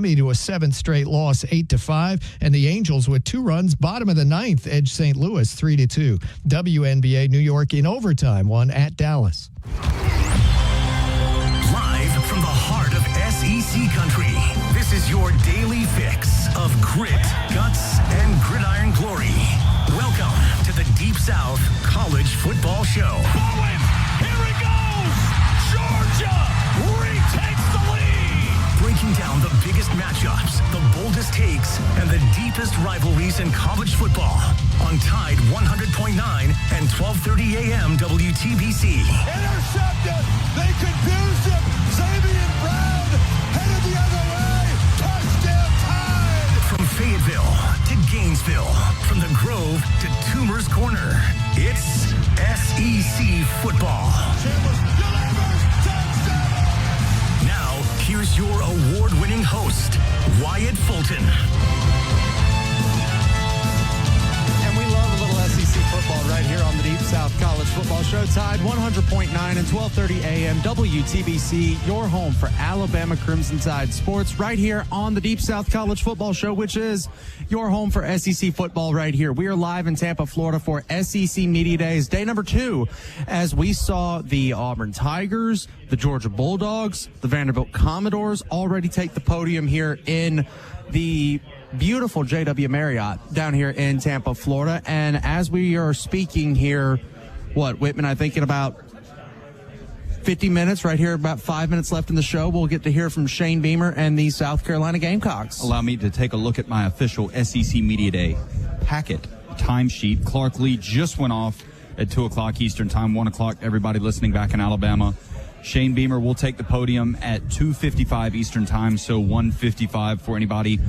Miami to a 7th straight loss, 8-5. And the Angels with 2 runs, bottom of the 9th, edged St. Louis 3-2. WNBA, New York in overtime, won at Dallas. Live from the heart of SEC country, this is your daily fix of grit, guts, and gridiron glory. Welcome to the Deep South College Football Show. Bowen, here it goes! Georgia retakes the lead! Breaking down the biggest matchups, the boldest takes, and the deepest rivalries in college football on Tide 100.9 and 1230 AM WTBC. Intercepted! They confused him! Xavier Brown headed the other way! Touchdown Tide! From Fayetteville to Gainesville, from the Grove to Toomer's Corner, it's SEC football. Delivers touchdown! Now, here's your award-winning host, Wyatt Fulton. And we love a little SEC football right here on the Deep South College Football Show. Tide 100.9 and 1230 AM WTBC, your home for Alabama Crimson Tide sports right here on the Deep South College Football Show, which is your home for SEC football right here. We are live in Tampa, Florida for SEC Media Days, day number 2, as we saw the Auburn Tigers, the Georgia Bulldogs, the Vanderbilt Commodores already take the podium here in the beautiful JW Marriott down here in Tampa, Florida. And as we are speaking here, Whitman, I think in about 50 minutes, right here, about 5 minutes left in the show, we'll get to hear from Shane Beamer and the South Carolina Gamecocks. Allow me to take a look at my official SEC Media Day packet timesheet. Clark Lee just went off at 2 o'clock Eastern Time, 1 o'clock, everybody listening back in Alabama. Shane Beamer will take the podium at 2:55 Eastern Time, so 1:55 for anybody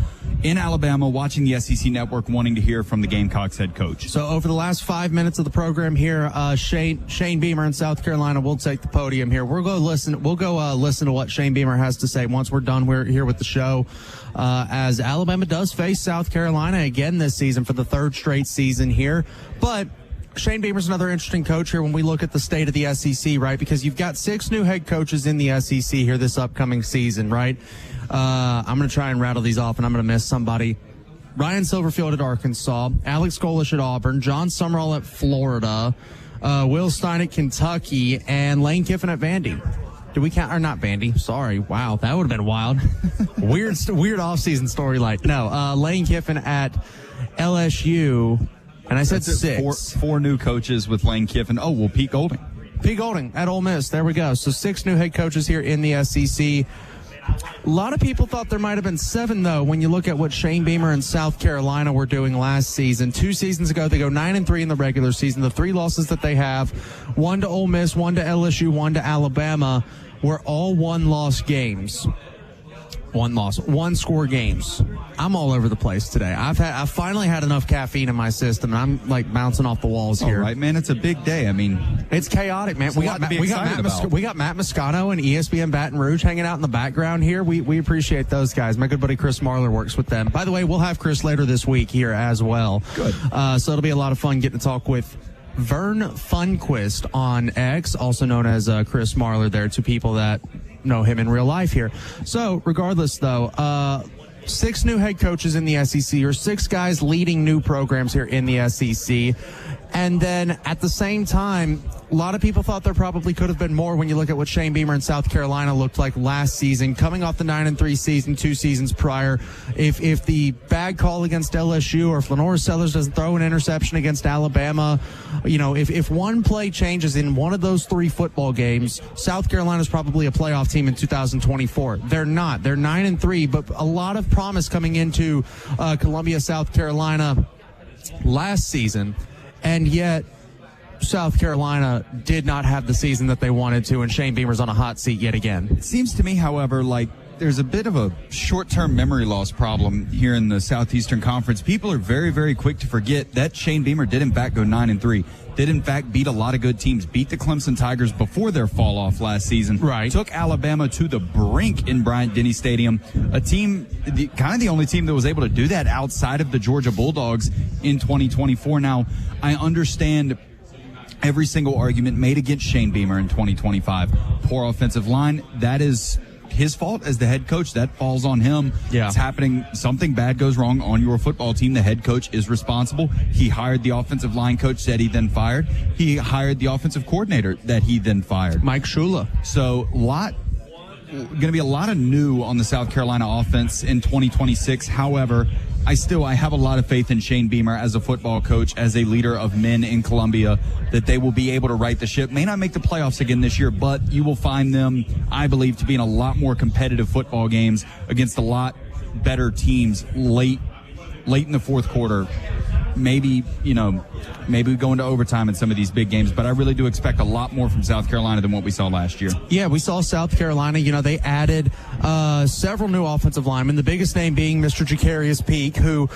in Alabama watching the SEC Network wanting to hear from the Gamecocks head coach. So over the last 5 minutes of the program here, Shane Beamer in South Carolina will take the podium here. We'll go listen to what Shane Beamer has to say once we're done. We're here with the show as Alabama does face South Carolina again this season for the 3rd straight season here, but Shane Beamer's another interesting coach here when we look at the state of the SEC, right? Because you've got 6 new head coaches in the SEC here this upcoming season, right? I'm going to try and rattle these off, and I'm going to miss somebody. Ryan Silverfield at Arkansas, Alex Golesh at Auburn, John Summerall at Florida, Will Stein at Kentucky, and Lane Kiffin at Vandy. Do we count, or not Vandy? Sorry. Wow, that would have been wild. weird offseason storyline. No, Lane Kiffin at LSU. And I said 6. Four new coaches with Lane Kiffin. Oh, well, Pete Golding. Pete Golding at Ole Miss. There we go. So 6 new head coaches here in the SEC. A lot of people thought there might have been 7, though, when you look at what Shane Beamer and South Carolina were doing last season. 2 seasons ago, they go 9-3 in the regular season. The 3 losses that they have, 1 to Ole Miss, 1 to LSU, 1 to Alabama, were all 1-loss games. 1-score games. I'm all over the place today. I've finally had enough caffeine in my system, and I'm like bouncing off the walls here. All right, man. It's a big day. I mean, it's chaotic, man. We got Matt Moscato and ESPN Baton Rouge hanging out in the background here. We appreciate those guys. My good buddy Chris Marler works with them. By the way, we'll have Chris later this week here as well. Good. So it'll be a lot of fun getting to talk with Vern Funquist on X, also known as Chris Marler. There, to people that know him in real life here. So regardless, though, 6 new head coaches in the SEC, or 6 guys leading new programs here in the SEC. And then at the same time, a lot of people thought there probably could have been more when you look at what Shane Beamer in South Carolina looked like last season, coming off the 9-3 season 2 seasons prior. If the bad call against LSU, or if Lenore Sellers doesn't throw an interception against Alabama, if one play changes in one of those 3 football games, South Carolina's probably a playoff team in 2024. They're not. They're 9-3, but a lot of promise coming into Columbia, South Carolina last season. And yet, South Carolina did not have the season that they wanted to, and Shane Beamer's on a hot seat yet again. It seems to me, however, like there's a bit of a short-term memory loss problem here in the Southeastern Conference. People are very, very quick to forget that Shane Beamer did, in fact, go 9-3. Did, in fact, beat a lot of good teams. Beat the Clemson Tigers before their fall-off last season. Right. Took Alabama to the brink in Bryant-Denny Stadium. A team, kind of the only team that was able to do that outside of the Georgia Bulldogs in 2024. Now, I understand every single argument made against Shane Beamer in 2025. Poor offensive line, that is his fault as the head coach. That falls on him. Yeah. It's happening. Something bad goes wrong on your football team. The head coach is responsible. He hired the offensive line coach that he then fired. He hired the offensive coordinator that he then fired. Mike Shula. So going to be a lot of new on the South Carolina offense in 2026. However, I have a lot of faith in Shane Beamer as a football coach, as a leader of men in Columbia, that they will be able to right the ship. May not make the playoffs again this year, but you will find them, I believe, to be in a lot more competitive football games against a lot better teams late in the fourth quarter. Maybe we go into overtime in some of these big games, but I really do expect a lot more from South Carolina than what we saw last year. Yeah, we saw South Carolina, they added several new offensive linemen, the biggest name being Mr. Jacarius Peak, who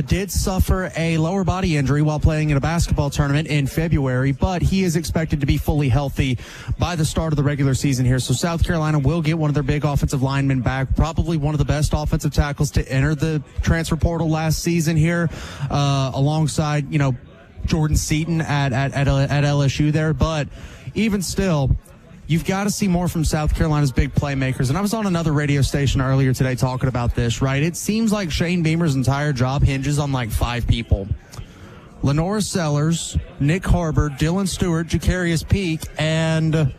did suffer a lower body injury while playing in a basketball tournament in February, but he is expected to be fully healthy by the start of the regular season here. So South Carolina will get one of their big offensive linemen back, probably one of the best offensive tackles to enter the transfer portal last season here, alongside, Jordan Seaton at LSU there. But even still, you've got to see more from South Carolina's big playmakers. And I was on another radio station earlier today talking about this, right? It seems like Shane Beamer's entire job hinges on like 5 people. Lenora Sellers, Nick Harbor, Dylan Stewart, Jacarius Peak, and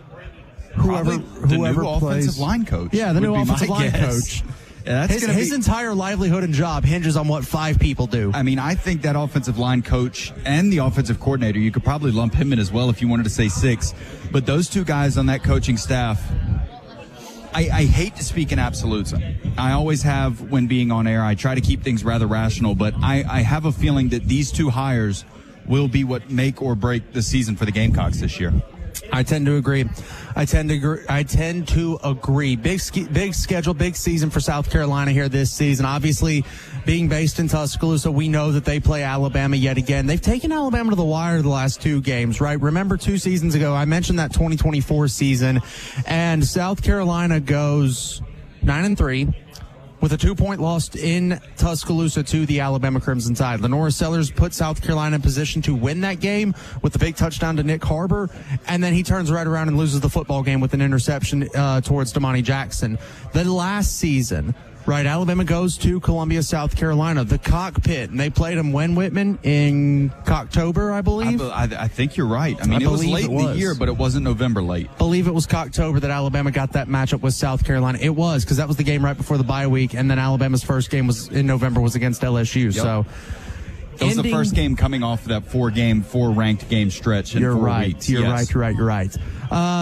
whoever new plays. Offensive line coach. Yeah, the new offensive line coach. Yeah, his entire livelihood and job hinges on what 5 people do. I mean, I think that offensive line coach and the offensive coordinator, you could probably lump him in as well if you wanted to say 6. But those 2 guys on that coaching staff, I hate to speak in absolutes. I always have when being on air. I try to keep things rather rational, but I have a feeling that these 2 hires will be what make or break the season for the Gamecocks this year. I tend to agree. Big schedule, big season for South Carolina here this season. Obviously, being based in Tuscaloosa, we know that they play Alabama yet again. They've taken Alabama to the wire the last 2 games, right? Remember 2 seasons ago, I mentioned that 2024 season, and South Carolina goes 9-3. With a 2-point loss in Tuscaloosa to the Alabama Crimson Tide. Lenora Sellers put South Carolina in position to win that game with the big touchdown to Nick Harbor, and then he turns right around and loses the football game with an interception towards Damani Jackson. The last season, right, Alabama goes to Columbia, South Carolina, the Cockpit, and they played them when, Whitman? In October, I believe? I think you're right. I mean, it was late in the year, but it wasn't November late. I believe it was October that Alabama got that matchup with South Carolina. It was, because that was the game right before the bye week, and then Alabama's first game was in November was against LSU. Yep. So it was the first game coming off of that 4-ranked game stretch in 4 weeks. You're right.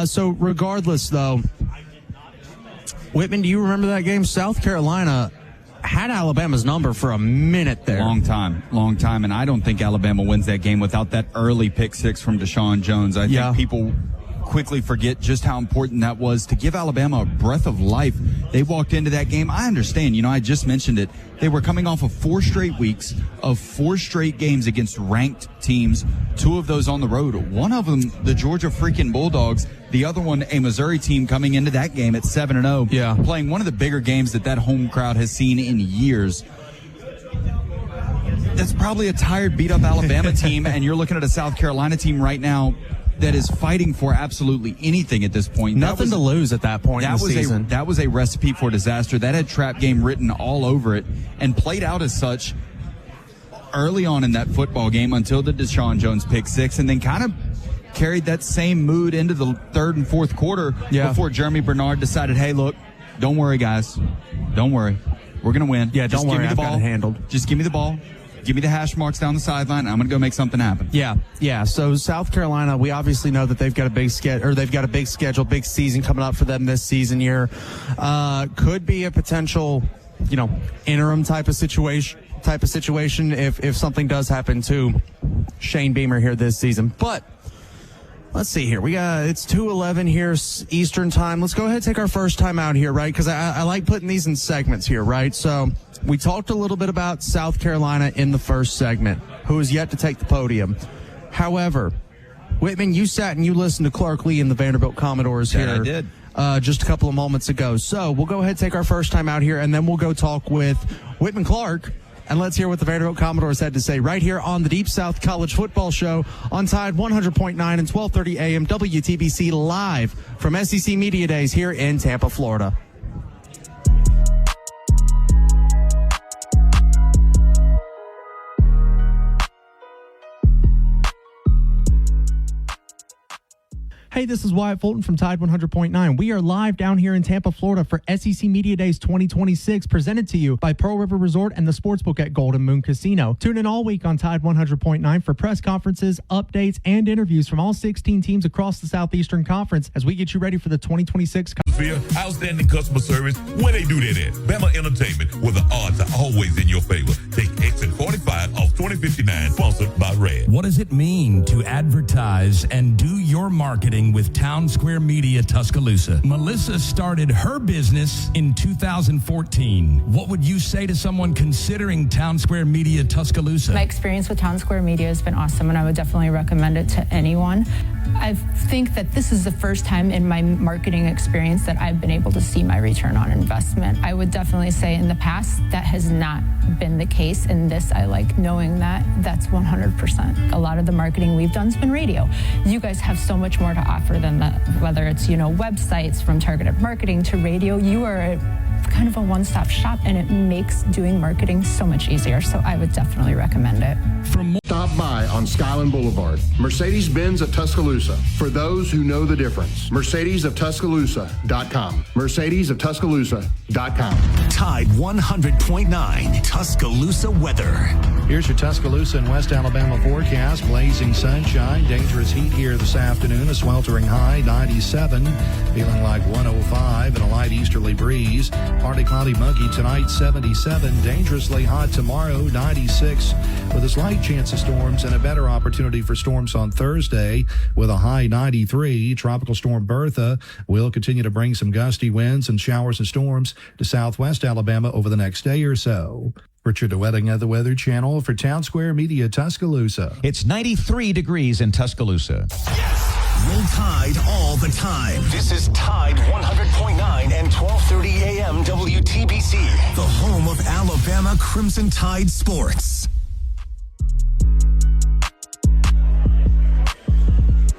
So regardless, though, Whitman, do you remember that game? South Carolina had Alabama's number for a minute there. Long time. And I don't think Alabama wins that game without that early pick 6 from Deshaun Jones. I think people quickly forget just how important that was to give Alabama a breath of life. They walked into that game. I understand. I just mentioned it. They were coming off of 4 straight weeks of 4 straight games against ranked teams, 2 of those on the road. One of them, the Georgia freaking Bulldogs. The other one, a Missouri team coming into that game at 7-0. Yeah. Playing one of the bigger games that home crowd has seen in years. That's probably a tired, beat-up Alabama team, and you're looking at a South Carolina team right now that is fighting for absolutely anything at this point. Nothing to lose at that point in the season. That was a recipe for disaster. That had trap game written all over it and played out as such early on in that football game until the Deshaun Jones pick 6, and then kind of carried that same mood into the 3rd and 4th quarter before Jeremy Bernard decided, hey, look, don't worry, guys. Don't worry. We're going to win. Yeah, don't worry. I've got it handled. Just give me the ball. Give me the hash marks down the sideline, and I'm going to go make something happen. Yeah. So South Carolina, we obviously know that they've got a big schedule, big season coming up for them this season here. Could be a potential, interim type of situation if something does happen to Shane Beamer here this season. But let's see here. It's 2:11 here Eastern time. Let's go ahead and take our first time out here, right? Because I like putting these in segments here, right? So we talked a little bit about South Carolina in the first segment, who is yet to take the podium. However, Whitman, you sat and you listened to Clark Lee and the Vanderbilt Commodores here. I did. Just a couple of moments ago. So we'll go ahead and take our first time out here, and then we'll go talk with Whitman Clark. And let's hear what the Vanderbilt Commodores had to say right here on the Deep South College Football Show on Tide 100.9 and 1230 AM WTBC live from SEC Media Days here in Tampa, Florida. Hey, this is Wyatt Fulton from Tide 100.9. We are live down here in Tampa, Florida for SEC Media Days 2026, presented to you by Pearl River Resort and the Sportsbook at Golden Moon Casino. Tune in all week on Tide 100.9 for press conferences, updates, and interviews from all 16 teams across the Southeastern Conference as we get you ready for the 2026. Outstanding customer service where they do that at. Bama Entertainment, where the odds are always in your favor. Take exit 45 off 2059, sponsored by Red. What does it mean to advertise and do your marketing with Town Square Media Tuscaloosa? Melissa started her business in 2014. What would you say to someone considering Town Square Media Tuscaloosa? My experience with Town Square Media has been awesome, and I would definitely recommend it to anyone. I think that this is the first time in my marketing experience that I've been able to see my return on investment. I would definitely say in the past that has not been the case. In this, I like knowing that that's 100%. A lot of the marketing we've done has been radio. You guys have so much more to offer than that, whether it's, websites, from targeted marketing to radio. You are kind of a one-stop shop, and it makes doing marketing so much easier. So I would definitely recommend it. Stop by on Skyland Boulevard. Mercedes-Benz of Tuscaloosa. For those who know the difference. Mercedes-of-Tuscaloosa.com. Mercedes-of-Tuscaloosa.com. Tide 100.9 Tuscaloosa weather. Here's your Tuscaloosa and West Alabama forecast. Blazing sunshine, dangerous heat here this afternoon. A sweltering high, 97. Feeling like 105 and a light easterly breeze. Partly cloudy, muggy tonight, 77. Dangerously hot tomorrow, 96. With a slight chance of storms and a better opportunity for storms on Thursday with a high 93. Tropical storm Bertha will continue to bring some gusty winds and showers and storms to southwest Alabama over the next day or so. Richard DeWetting of the Weather Channel for Town Square Media Tuscaloosa. It's 93 degrees in Tuscaloosa. Roll Tide all the time. This is Tide 100.9 and 1230 AM WTBC, the home of Alabama Crimson Tide sports.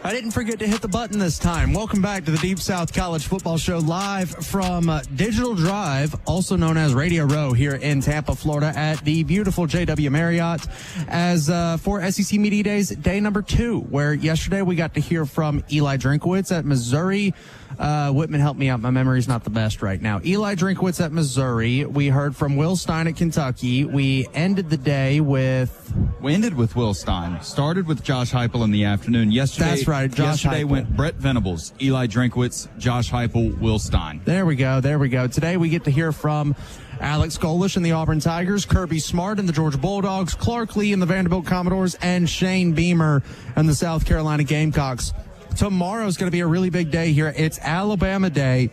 I didn't forget to hit the button this time. Welcome back to the Deep South College Football Show, live from Digital Drive, also known as Radio Row, here in Tampa, Florida, at the beautiful JW Marriott, as for SEC Media Days, day number 2, where yesterday we got to hear from Eli Drinkwitz at Missouri. Whitman, help me out. My memory's not the best right now. Eli Drinkwitz at Missouri. We heard from Will Stein at Kentucky. We ended the day with... We ended with Will Stein. Started with Josh Heupel in the afternoon. Yesterday, that's right, yesterday Heupel went Brett Venables, Eli Drinkwitz, Josh Heupel, Will Stein. There we go. Today we get to hear from Alex Golish and the Auburn Tigers, Kirby Smart and the Georgia Bulldogs, Clark Lee and the Vanderbilt Commodores, and Shane Beamer and the South Carolina Gamecocks. Tomorrow's going to be a really big day here. It's Alabama Day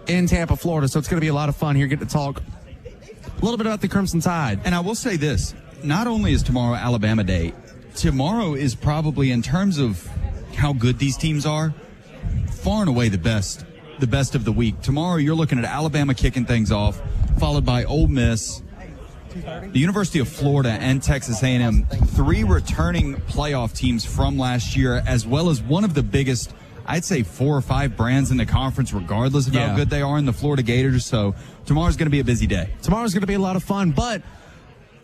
in Tampa, Florida, so it's going to be a lot of fun here. Get to talk a little bit about the Crimson Tide. And I will say this, not only is tomorrow Alabama Day, tomorrow is probably, in terms of how good these teams are, far and away the best of the week. Tomorrow you're looking at Alabama kicking things off, followed by Ole Miss, the University of Florida, and Texas A&M, 3 returning playoff teams from last year, as well as one of the biggest, I'd say 4 or 5 brands in the conference, regardless of how good they are, in the Florida Gators. So tomorrow's going to be a busy day. Tomorrow's going to be a lot of fun, but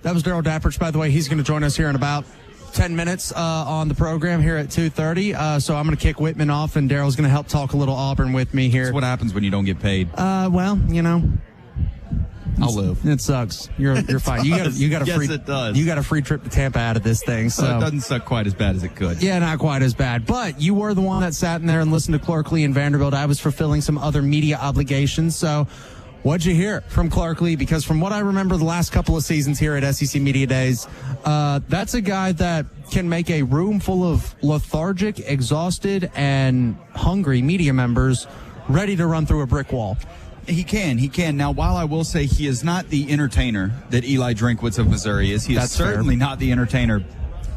that was Daryl Dapprich, by the way. He's going to join us here in about 10 minutes on the program here at 2:30. So I'm going to kick Whitman off, and Daryl's going to help talk a little Auburn with me here. That's what happens when you don't get paid. Well, I'll live. It sucks. You're fine. You got a free. Yes, it does. You got a free trip to Tampa out of this thing. So it doesn't suck quite as bad as it could. Yeah, not quite as bad. But you were the one that sat in there and listened to Clark Lee and Vanderbilt. I was fulfilling some other media obligations. So what'd you hear from Clark Lee? Because from what I remember the last couple of seasons here at SEC Media Days, that's a guy that can make a room full of lethargic, exhausted, and hungry media members ready to run through a brick wall. He can. Now, while I will say he is not the entertainer that Eli Drinkwitz of Missouri is, he is certainly not the entertainer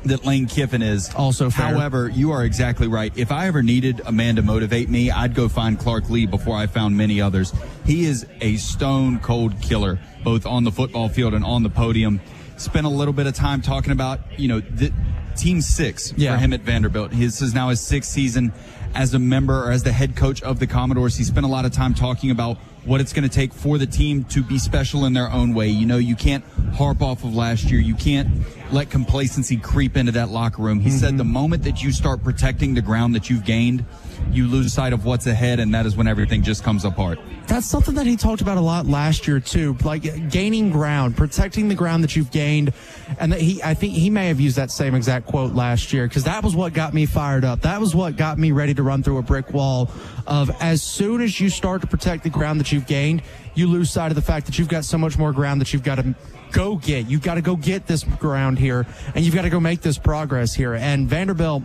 that Lane Kiffin is. Also fair. However, you are exactly right. If I ever needed a man to motivate me, I'd go find Clark Lee before I found many others. He is a stone-cold killer, both on the football field and on the podium. Spent a little bit of time talking about, the Team 6 for him at Vanderbilt. This is now his 6th season as a member or as the head coach of the Commodores. He spent a lot of time talking about what it's going to take for the team to be special in their own way. You can't harp off of last year. You can't let complacency creep into that locker room. He said the moment that you start protecting the ground that you've gained, you lose sight of what's ahead, and that is when everything just comes apart. That's something that he talked about a lot last year too, like gaining ground, protecting the ground that you've gained. And that I think he may have used that same exact quote last year, because that was what got me fired up. That was what got me ready to run through a brick wall of, as soon as you start to protect the ground that you've gained, you lose sight of the fact that you've got so much more ground that you've got to go get. You've got to go get this ground here, and you've got to go make this progress here. And Vanderbilt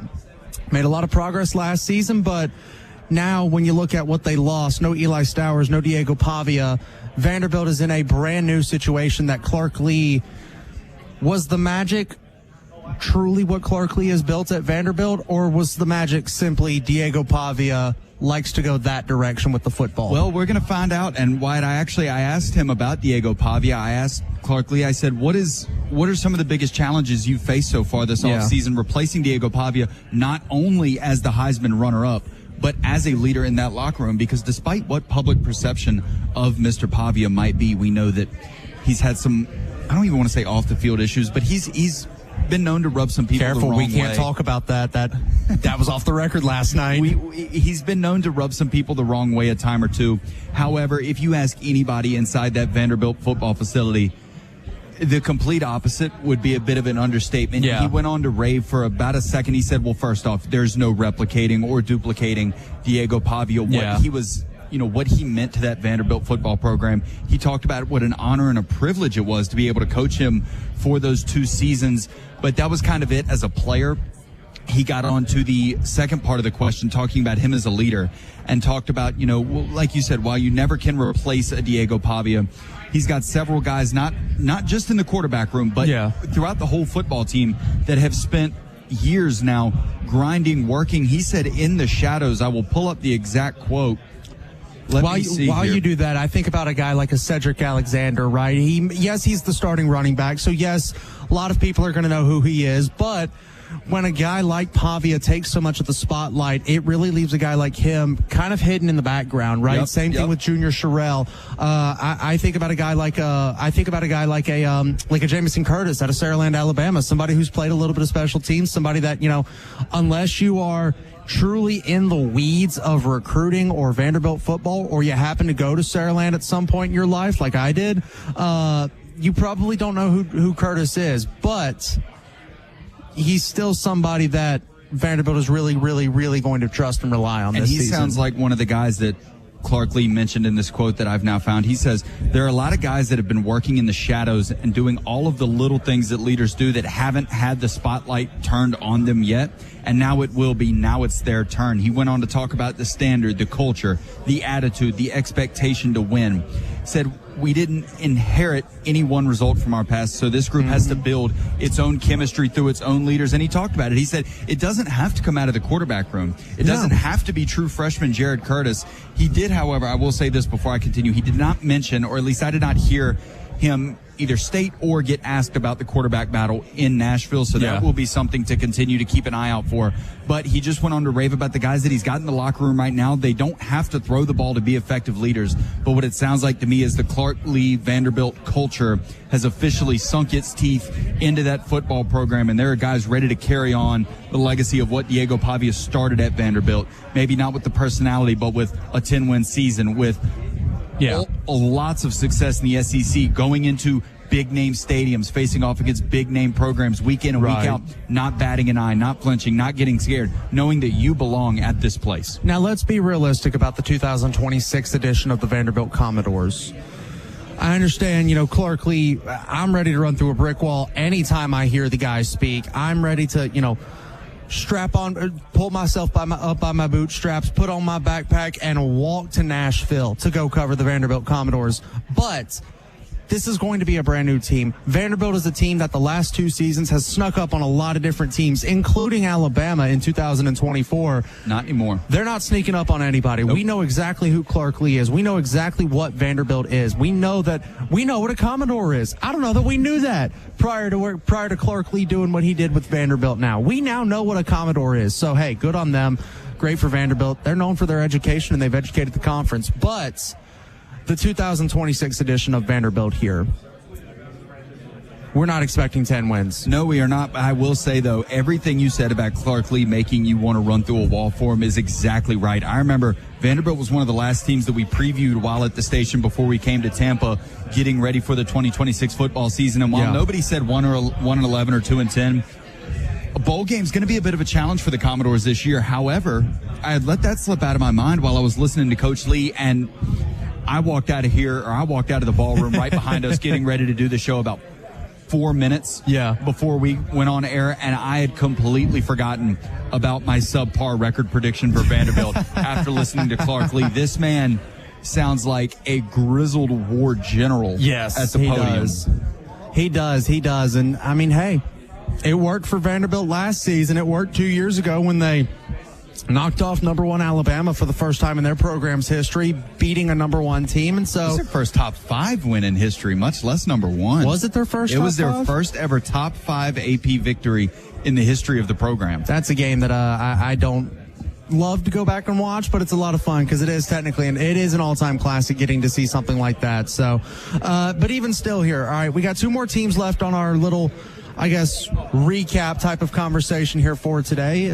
made a lot of progress last season, but now when you look at what they lost, no Eli Stowers, no Diego Pavia, Vanderbilt is in a brand new situation that Clark Lee, was the magic truly what Clark Lee has built at Vanderbilt, or was the magic simply Diego Pavia likes to go that direction with the football? Well, we're going to find out. And Wyatt, I asked him about Diego Pavia. I asked Clark Lee, I said, what are some of the biggest challenges you've faced so far this offseason, replacing Diego Pavia, not only as the Heisman runner-up, but as a leader in that locker room? Because despite what public perception of Mr. Pavia might be, we know that he's had some, I don't even want to say off the field issues, but he's been known to rub some people the wrong way. Careful, we can't talk about that. That was off the record last night. He's been known to rub some people the wrong way a time or two. However, if you ask anybody inside that Vanderbilt football facility, the complete opposite would be a bit of an understatement. Yeah. He went on to rave for about a second. He said, well, first off, there's no replicating or duplicating Diego Pavia. What he was, what he meant to that Vanderbilt football program. He talked about what an honor and a privilege it was to be able to coach him for those 2 seasons. But that was kind of it as a player. He got on to the second part of the question, talking about him as a leader, and talked about, like you said, while you never can replace a Diego Pavia, he's got several guys, not just in the quarterback room, but throughout the whole football team, that have spent years now grinding, working. He said, in the shadows, I will pull up the exact quote. While you do that, I think about a guy like a Cedric Alexander, right? He's the starting running back. So yes, a lot of people are going to know who he is, but when a guy like Pavia takes so much of the spotlight, it really leaves a guy like him kind of hidden in the background, right? Same thing with Junior Sherrill. I think about a guy like a Jamison Curtis out of Saraland, Alabama, somebody who's played a little bit of special teams, somebody that, unless you are truly in the weeds of recruiting or Vanderbilt football, or you happen to go to Saraland at some point in your life, like I did, you probably don't know who Curtis is, but he's still somebody that Vanderbilt is really, really, really going to trust and rely on this season. And he sounds like one of the guys that Clark Lee mentioned in this quote that I've now found. He says, there are a lot of guys that have been working in the shadows and doing all of the little things that leaders do that haven't had the spotlight turned on them yet. And now it will be. Now it's their turn. He went on to talk about the standard, the culture, the attitude, the expectation to win. Said, we didn't inherit any one result from our past, so this group has to build its own chemistry through its own leaders. And he talked about it. He said it doesn't have to come out of the quarterback room. It doesn't have to be true freshman Jared Curtis. He did, however, I will say this before I continue, he did not mention, or at least I did not hear him either state or get asked about the quarterback battle in Nashville, so that will be something to continue to keep an eye out for. But he just went on to rave about the guys that he's got in the locker room right now. They don't have to throw the ball to be effective leaders, but what it sounds like to me is the Clark Lee Vanderbilt culture has officially sunk its teeth into that football program, and there are guys ready to carry on the legacy of what Diego Pavia started at Vanderbilt. Maybe not with the personality, but with a 10-win season, with lots of success in the SEC, going into big-name stadiums, facing off against big-name programs week in and week out, not batting an eye, not flinching, not getting scared, knowing that you belong at this place. Now, let's be realistic about the 2026 edition of the Vanderbilt Commodores. I understand, Clark Lee, I'm ready to run through a brick wall anytime I hear the guys speak. I'm ready to, strap on, pull myself up by my bootstraps, put on my backpack, and walk to Nashville to go cover the Vanderbilt Commodores. But this is going to be a brand new team. Vanderbilt is a team that the last 2 seasons has snuck up on a lot of different teams, including Alabama in 2024. Not anymore. They're not sneaking up on anybody. Nope. We know exactly who Clark Lee is. We know exactly what Vanderbilt is. We know what a Commodore is. I don't know that we knew that prior to Clark Lee doing what he did with Vanderbilt now. We now know what a Commodore is. So, hey, good on them. Great for Vanderbilt. They're known for their education, and they've educated the conference. But the 2026 edition of Vanderbilt here, we're not expecting 10 wins. No, we are not. I will say, though, everything you said about Clark Lee making you want to run through a wall for him is exactly right. I remember Vanderbilt was one of the last teams that we previewed while at the station before we came to Tampa, getting ready for the 2026 football season. And while nobody said 1-11 or 2-10, a bowl game is going to be a bit of a challenge for the Commodores this year. However, I had let that slip out of my mind while I was listening to Coach Lee, and I walked out of the ballroom right behind us getting ready to do the show about 4 minutes before we went on air, and I had completely forgotten about my subpar record prediction for Vanderbilt after listening to Clark Lee. This man sounds like a grizzled war general at the podium. He does. And, I mean, hey, it worked for Vanderbilt last season. It worked 2 years ago when they knocked off number 1 Alabama for the first time in their program's history, beating a number 1 team. And so it was their first top 5 win in history, much less number 1. Was it their first? It was their first ever top 5 AP victory in the history of the program. That's a game that I don't love to go back and watch, but it's a lot of fun because it is technically, and it is an all-time classic getting to see something like that. So, but even still here, all right, we got 2 more teams left on our little, I guess, recap type of conversation here for today.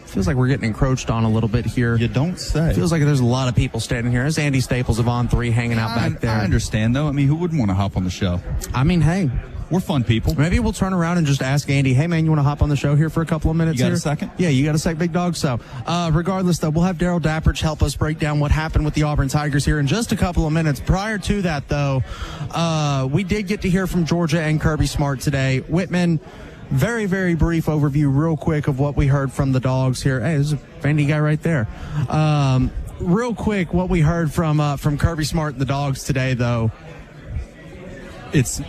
Feels like we're getting encroached on a little bit here. You don't say. Feels like there's a lot of people standing here. There's Andy Staples of On 3 hanging out back there. I understand, though. I mean, who wouldn't want to hop on the show? I mean, hey, we're fun people. Maybe we'll turn around and just ask Andy, hey, man, you want to hop on the show here for a couple of minutes? You got here? a second? Yeah, you got a sec, big dog. So, regardless, though, we'll have Daryl Dapprich help us break down what happened with the Auburn Tigers here in just a couple of minutes. Prior to that, though, we did get to hear from Georgia and Kirby Smart today. Whitman, very, very brief overview real quick of what we heard from the Dogs here. Hey, there's a Vandy guy right there. Real quick, what we heard from Kirby Smart and the Dogs today, though. It's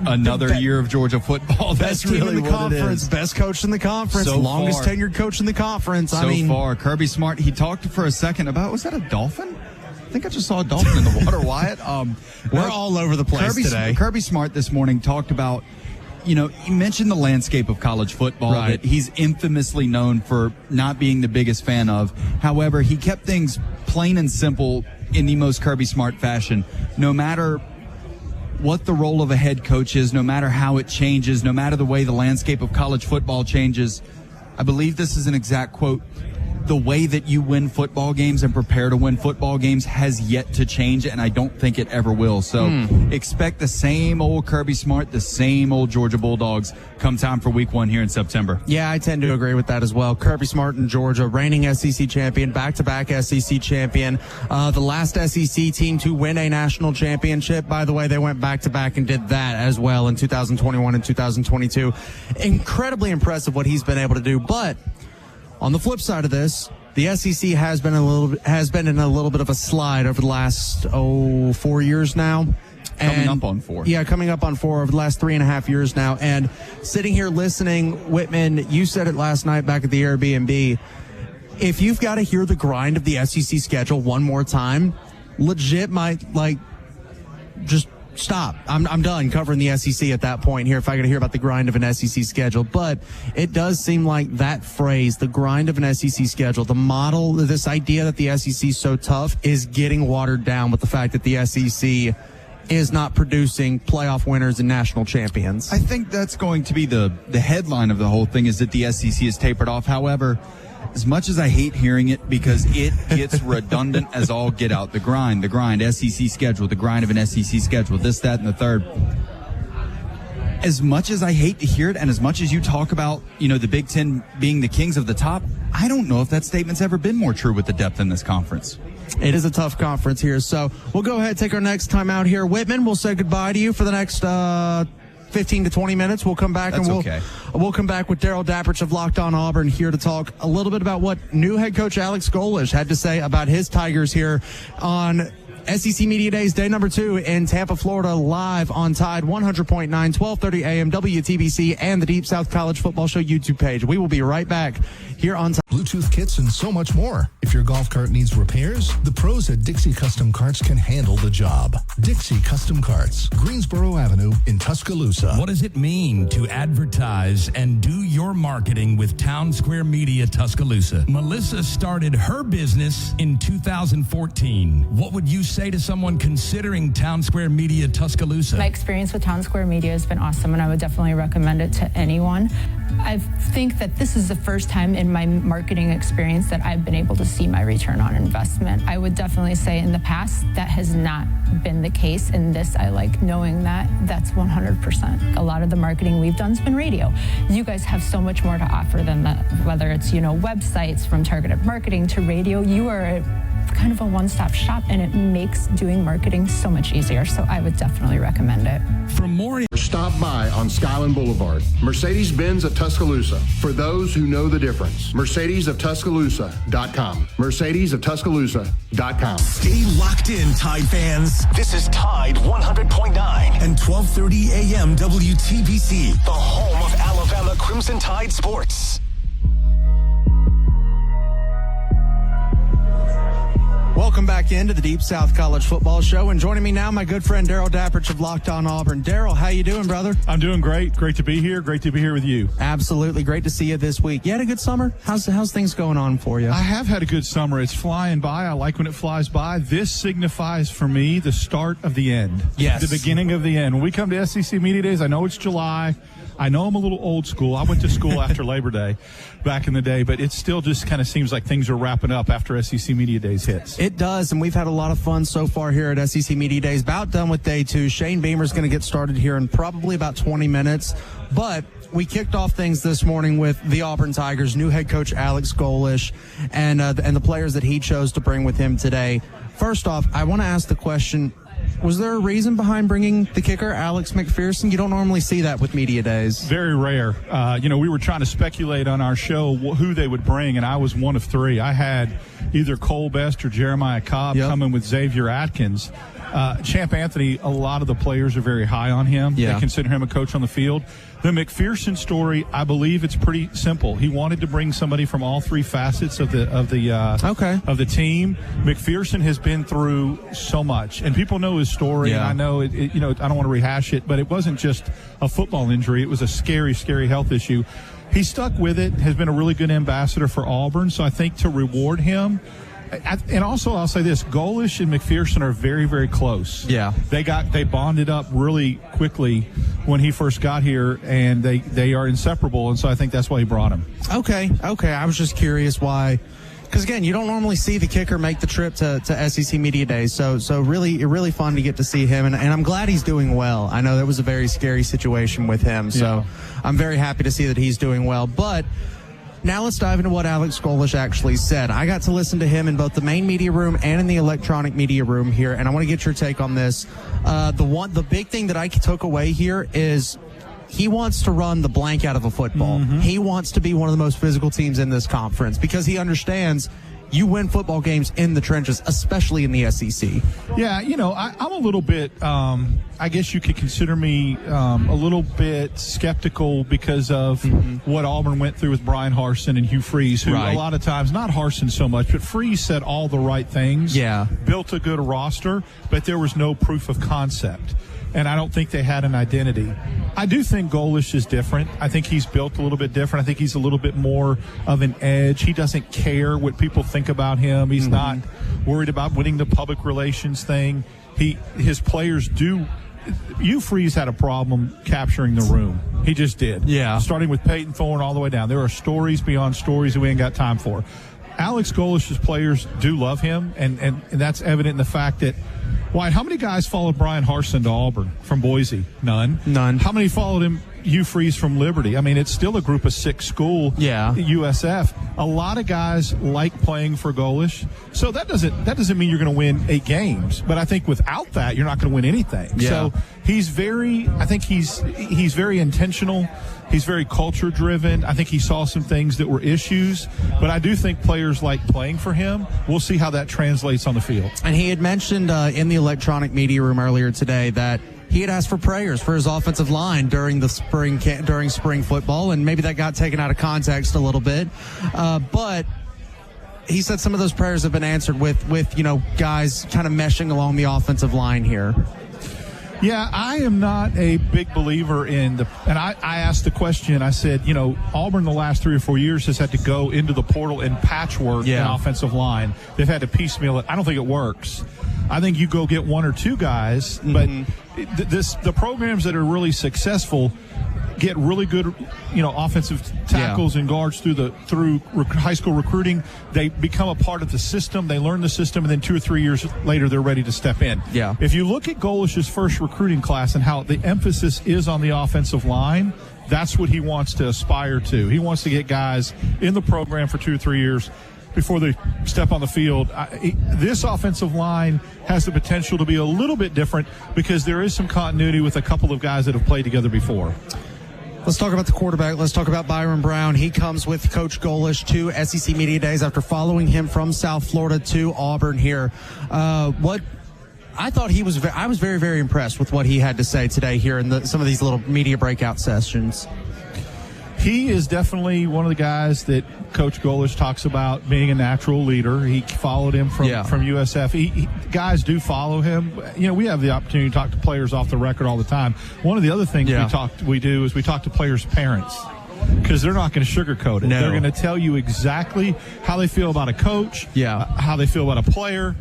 another year of Georgia football. Best That's team really in the conference, best coach in the conference, longest tenured coach in the conference. So far, Kirby Smart, he talked for a second about, was that a dolphin? I think I just saw a dolphin in the water, Wyatt. We're all over the place today. Kirby Smart this morning talked about, you mentioned the landscape of college football that he's infamously known for not being the biggest fan of. However, he kept things plain and simple in the most Kirby Smart fashion. No matter what the role of a head coach is, no matter how it changes, no matter the way the landscape of college football changes, I believe this is an exact quote, the way that you win football games and prepare to win football games has yet to change, and I don't think it ever will. So expect the same old Kirby Smart, the same old Georgia Bulldogs come time for week 1 here in September. Yeah, I tend to agree with that as well. Kirby Smart in Georgia, reigning SEC champion, back-to-back SEC champion, the last SEC team to win a national championship. By the way, they went back-to-back and did that as well in 2021 and 2022. Incredibly impressive what he's been able to do, but on the flip side of this, the SEC has been in a little bit of a slide over the last 4 years now. Coming up on 4. Yeah, coming up on 4 over the last 3.5 years now. And sitting here listening, Whitman, you said it last night back at the Airbnb. If you've got to hear the grind of the SEC schedule one more time, legit might just stop. I'm done covering the SEC at that point here if I got to hear about the grind of an SEC schedule. But it does seem like that phrase, the grind of an SEC schedule, the model, this idea that the SEC is so tough is getting watered down with the fact that the SEC is not producing playoff winners and national champions. I think that's going to be the headline of the whole thing, is that the SEC is tapered off. However, as much as I hate hearing it because it gets redundant as all get out, the grind, SEC schedule, the grind of an SEC schedule, this, that, and the third. As much as I hate to hear it, and as much as you talk about, the Big Ten being the kings of the top, I don't know if that statement's ever been more true with the depth in this conference. It is a tough conference here. So we'll go ahead and take our next time out here. Whitman, we'll say goodbye to you for the next 15 to 20 minutes. We'll come back we'll come back with Daryl Dapprich of Locked On Auburn here to talk a little bit about what new head coach Alex Golesh had to say about his Tigers here on SEC Media Days, day number 2 in Tampa, Florida, live on Tide 100.9, 1230 AM WTBC, and the Deep South College Football Show YouTube page. We will be right back here on Tide. Bluetooth kits and so much more. If your golf cart needs repairs, the pros at Dixie Custom Carts can handle the job. Dixie Custom Carts, Greensboro Avenue in Tuscaloosa. What does it mean to advertise and do your marketing with Town Square Media Tuscaloosa? Melissa started her business in 2014. What would you say to someone considering Town Square Media Tuscaloosa? My experience with Town Square Media has been awesome, and I would definitely recommend it to anyone. I think that this is the first time in my marketing experience that I've been able to see my return on investment. I would definitely say in the past that has not been the case. In this, I like knowing that that's 100%. A lot of the marketing we've done has been radio. You guys have so much more to offer than that, whether it's, websites, from targeted marketing to radio. You are kind of a one-stop shop, and it makes doing marketing so much easier. So I would definitely recommend it. For more, stop by on Skyland Boulevard. Mercedes-Benz of Tuscaloosa. For those who know the difference. Mercedes-of-Tuscaloosa.com. Mercedes-of-Tuscaloosa.com. Stay locked in, Tide fans. This is Tide 100.9 and 1230 AM WTBC, the home of Alabama Crimson Tide sports. Welcome back into the Deep South College Football Show, and joining me now, my good friend Daryl Dapprich of Locked On Auburn. Daryl, how you doing, brother? I'm doing great. Great to be here. Great to be here with you. Absolutely. Great to see you this week. You had a good summer? How's things going on for you? I have had a good summer. It's flying by. I like when it flies by. This signifies for me the start of the end. Yes. The beginning of the end. When we come to SEC Media Days, I know it's July. I know I'm a little old school. I went to school after Labor Day back in the day, but it still just kind of seems like things are wrapping up after SEC Media Days hits. It does, and we've had a lot of fun so far here at SEC Media Days. About done with day 2. Shane Beamer's going to get started here in probably about 20 minutes, but we kicked off things this morning with the Auburn Tigers' new head coach Alex Golesh and the players that he chose to bring with him today. First off, I want to ask the question, was there a reason behind bringing the kicker, Alex McPherson? You don't normally see that with media days. Very rare. We were trying to speculate on our show who they would bring, and I was one of 3. I had either Cole Best or Jeremiah Cobb coming with Xavier Atkins. Champ Anthony, a lot of the players are very high on him. Yeah. They consider him a coach on the field. The McPherson story, I believe it's pretty simple. He wanted to bring somebody from all 3 facets of the team. McPherson has been through so much, and people know his story. Yeah. And I know I don't want to rehash it, but it wasn't just a football injury. It was a scary, scary health issue. He stuck with it. Has been a really good ambassador for Auburn. So I think to reward him. And also, I'll say this: Golesh and McPherson are very, very close. Yeah, they bonded up really quickly when he first got here, and they are inseparable. And so I think that's why he brought him. Okay. I was just curious why, because again, you don't normally see the kicker make the trip to SEC Media Days. So really fun to get to see him, and I'm glad he's doing well. I know that was a very scary situation with him, so I'm very happy to see that he's doing well. But now let's dive into what Alex Golesh actually said. I got to listen to him in both the main media room and in the electronic media room here, and I want to get your take on this. The big thing that I took away here is he wants to run the blank out of a football. Mm-hmm. He wants to be one of the most physical teams in this conference because he understands you win football games in the trenches, especially in the SEC. Yeah, I'm a little bit, I guess you could consider me a little bit skeptical because of what Auburn went through with Brian Harsin and Hugh Freeze, who a lot of times, not Harsin so much, but Freeze said all the right things, built a good roster, but there was no proof of concept. And I don't think they had an identity. I do think Golesh is different. I think he's built a little bit different. I think he's a little bit more of an edge. He doesn't care what people think about him. He's not worried about winning the public relations thing. His players do. Hugh Freeze had a problem capturing the room. He just did. Yeah. Starting with Peyton Thorne all the way down. There are stories beyond stories that we ain't got time for. Alex Golesh's players do love him, and that's evident in the fact that, Wyatt, how many guys followed Brian Harsin to Auburn from Boise? None. How many followed him, Hugh Freeze, from Liberty? I mean, it's still a group of 6 school USF. A lot of guys like playing for Golesh. So that doesn't mean you're going to win 8 games. But I think without that, you're not going to win anything. Yeah. So he's very intentional. He's very culture driven. I think he saw some things that were issues, but I do think players like playing for him. We'll see how that translates on the field. And he had mentioned in the electronic media room earlier today that he had asked for prayers for his offensive line during spring football, and maybe that got taken out of context a little bit. But he said some of those prayers have been answered with guys kind of meshing along the offensive line here. Yeah, I am not a big believer in and I asked the question, I said, Auburn the last 3 or 4 years has had to go into the portal and patchwork an offensive line. They've had to piecemeal it. I don't think it works. I think you go get one or two guys, but the programs that are really successful get really good, offensive tackles and guards through high school recruiting. They become a part of the system. They learn the system, and then 2 or 3 years later, they're ready to step in. Yeah. If you look at Golish's first recruiting class and how the emphasis is on the offensive line, that's what he wants to aspire to. He wants to get guys in the program for 2 or 3 years before they step on the field. This offensive line has the potential to be a little bit different because there is some continuity with a couple of guys that have played together before. Let's talk about the quarterback. Let's talk about Byron Brown. He comes with Coach Golish to SEC Media Days after following him from South Florida to Auburn here. What I thought I was very, very impressed with what he had to say today here in some of these little media breakout sessions. He is definitely one of the guys that Coach Golish talks about being a natural leader. He followed him from USF. Guys do follow him. We have the opportunity to talk to players off the record all the time. One of the other things we do is we talk to players' parents because they're not going to sugarcoat it. No. They're going to tell you exactly how they feel about a coach, how they feel about a player.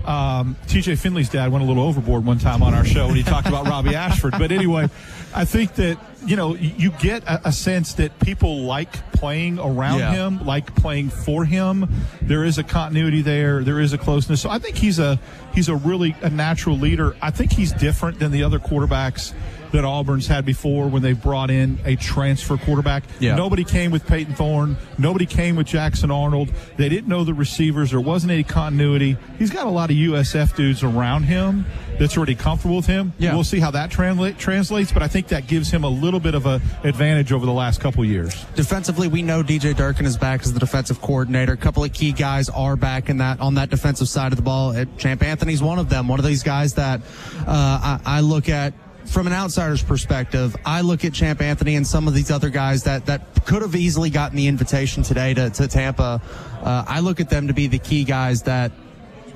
TJ Finley's dad went a little overboard one time on our show when he talked about Robbie Ashford. But anyway, I think that, you get a sense that people like playing around him, like playing for him. There is a continuity there. There is a closeness. So I think he's a really natural leader. I think he's different than the other quarterbacks that Auburn's had before when they brought in a transfer quarterback. Nobody came with Peyton Thorne. Nobody came with Jackson Arnold. They didn't know the receivers. There wasn't any continuity. He's got a lot of USF dudes around him that's already comfortable with him. We'll see how that translates, but I think that gives him a little bit of an advantage over the last couple of years. Defensively, we know DJ Durkin is back as the defensive coordinator. A couple of key guys are back on that defensive side of the ball. Champ Anthony's one of them, one of these guys that I look at from an outsider's perspective. I look at Champ Anthony and some of these other guys that could have easily gotten the invitation today to Tampa. I look at them to be the key guys that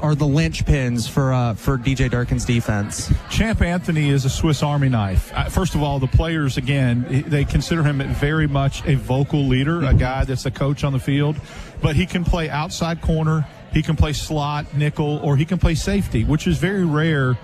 are the linchpins for DJ Durkin's defense. Champ Anthony is a Swiss Army knife. First of all, the players, again, they consider him very much a vocal leader, a guy that's a coach on the field. But he can play outside corner, he can play slot, nickel, or he can play safety, which is very rare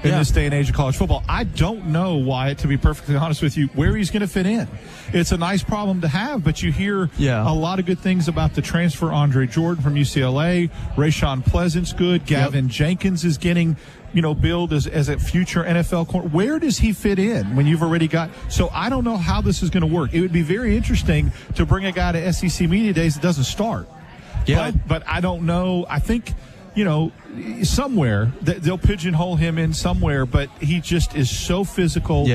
in this day and age of college football. I don't know, Wyatt, to be perfectly honest with you, where he's going to fit in. It's a nice problem to have, but you hear a lot of good things about the transfer Andre Jordan from UCLA. Rayshawn Pleasant's good. Gavin Jenkins is getting, billed as a future NFL corner. Where does he fit in when you've already got? So I don't know how this is going to work. It would be very interesting to bring a guy to SEC Media Days that doesn't start. But I don't know. I think, somewhere they'll pigeonhole him in somewhere, but he just is so physical.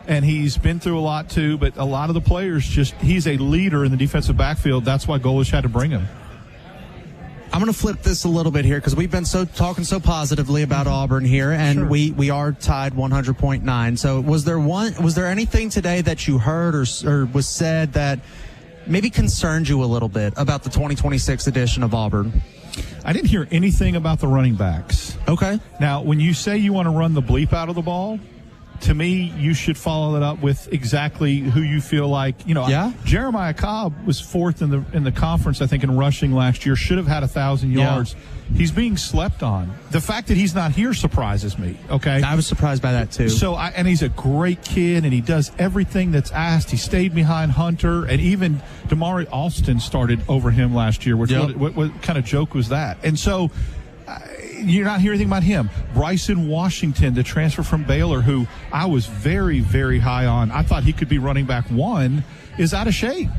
And he's been through a lot too, but a lot of the players he's a leader in the defensive backfield. That's why Golish had to bring him. I'm going to flip this a little bit here because we've been talking so positively about Auburn here, and we are tied 100.9. So was there anything today that you heard or was said that maybe concerned you a little bit about the 2026 edition of Auburn? I didn't hear anything about the running backs. Okay. Now, when you say you want to run the bleep out of the ball, to me, you should follow that up with exactly who you feel like. Jeremiah Cobb was fourth in the conference, I think, in rushing last year. Should have had 1,000 yards. He's being slept on. The fact that he's not here surprises me. Okay, I was surprised by that too. So, and he's a great kid, and he does everything that's asked. He stayed behind Hunter, and even Damari Alston started over him last year. Which what kind of joke was that? And so, you're not hearing anything about him. Bryson Washington, the transfer from Baylor, who I was very, very high on. I thought he could be running back one, is out of shape.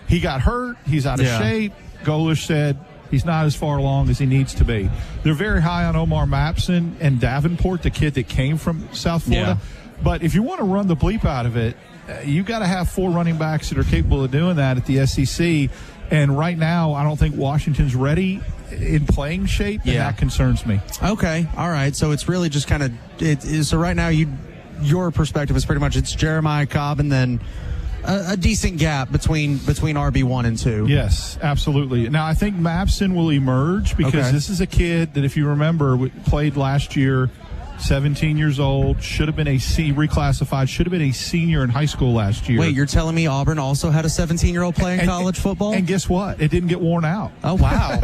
He got hurt. He's out of shape. Golish said he's not as far along as he needs to be. They're very high on Omar Mapson and Davenport, the kid that came from South Florida. But if you want to run the bleep out of it, you got to have 4 running backs that are capable of doing that at the SEC. And right now, I don't think Washington's ready in playing shape, and that concerns me. Okay, all right. So it's really just kind of so right now your perspective is pretty much it's Jeremiah Cobb and then a decent gap between RB1 and 2. Yes, absolutely. Now I think Mapson will emerge because this is a kid that, if you remember, played last year 17 years old, should have been reclassified, should have been a senior in high school last year. Wait, you're telling me Auburn also had a 17-year-old playing college football? And guess what? It didn't get worn out. Oh, wow.